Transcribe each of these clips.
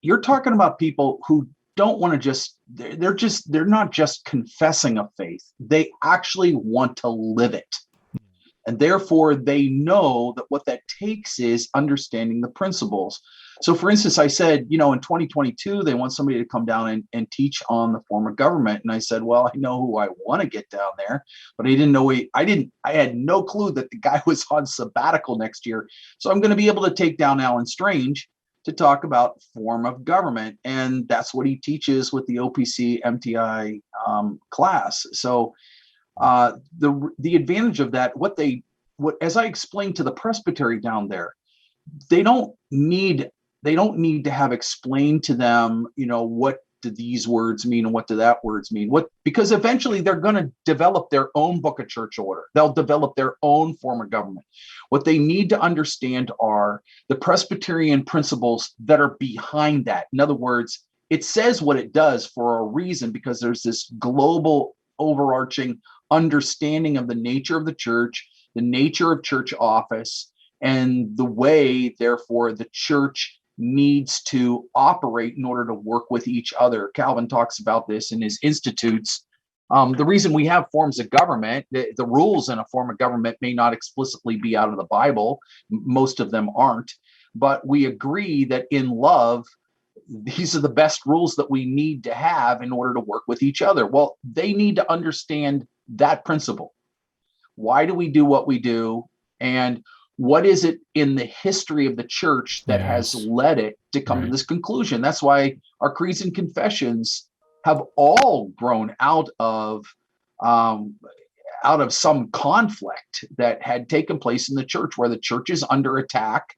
you're talking about people who don't want to they're not just confessing a faith. They actually want to live it. And therefore, they know that what that takes is understanding the principles. So, for instance, I said, in 2022, they want somebody to come down and teach on the form of government. And I said, well, I know who I want to get down there, but I had no clue that the guy was on sabbatical next year. So I'm going to be able to take down Alan Strange to talk about form of government. And that's what he teaches with the OPC MTI class. So, the advantage of that, as I explained to the presbytery down there, they don't need to have explained to them, what do these words mean and what do that words mean? Because eventually they're going to develop their own book of church order. They'll develop their own form of government. What they need to understand are the Presbyterian principles that are behind that. In other words, it says what it does for a reason, because there's this global overarching understanding of the nature of the church, the nature of church office, and the way, therefore, the church needs to operate in order to work with each other. Calvin talks about this in his Institutes. The reason we have forms of government, the rules in a form of government may not explicitly be out of the Bible. Most of them aren't. But we agree that in love, these are the best rules that we need to have in order to work with each other. Well, they need to understand that principle. Why do we do what we do? And what is it in the history of the church that has led it to come to this conclusion? That's why our creeds and confessions have all grown out of some conflict that had taken place in the church, where the church is under attack.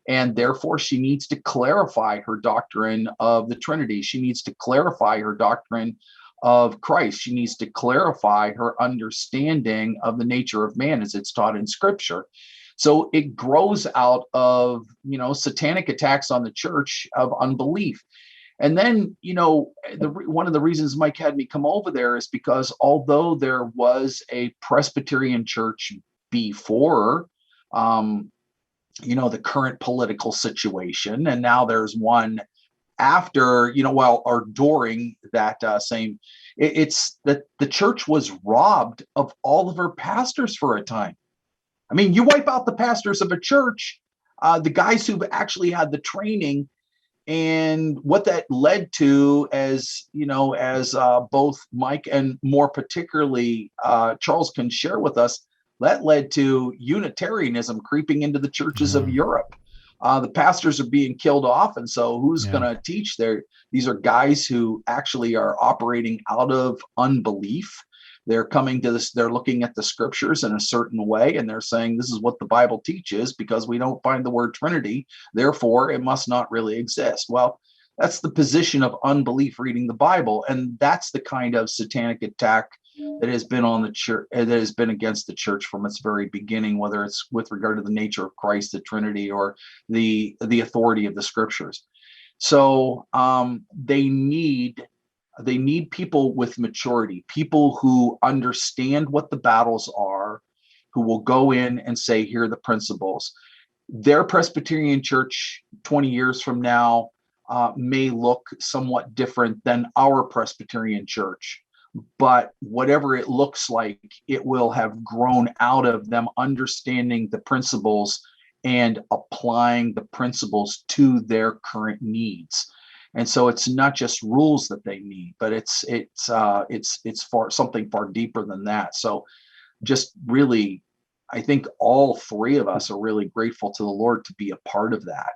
And therefore, she needs to clarify her doctrine of the Trinity. She needs to clarify her doctrine of Christ. She needs to clarify her understanding of the nature of man as it's taught in Scripture. So it grows out of, satanic attacks on the church of unbelief. And then, one of the reasons Mike had me come over there is because although there was a Presbyterian church before, the current political situation, and now there's one after, or during that it's that the church was robbed of all of her pastors for a time. I mean, you wipe out the pastors of a church, the guys who've actually had the training, and what that led to, as both Mike and more particularly Charles can share with us, that led to Unitarianism creeping into the churches of Europe. The pastors are being killed off, and so who's going to teach there? These are guys who actually are operating out of unbelief. They're coming to this, they're looking at the scriptures in a certain way, and they're saying this is what the Bible teaches because we don't find the word Trinity, therefore it must not really exist. Well, that's the position of unbelief reading the Bible, and that's the kind of satanic attack that has been on the church, that has been against the church from its very beginning, whether it's with regard to the nature of Christ, the Trinity, or the authority of the scriptures. So they need people with maturity, people who understand what the battles are, who will go in and say, here are the principles. Their Presbyterian church 20 years from now may look somewhat different than our Presbyterian church. But whatever it looks like, it will have grown out of them understanding the principles and applying the principles to their current needs. And so it's not just rules that they need, but it's something far deeper than that. So just really, I think all three of us are really grateful to the Lord to be a part of that.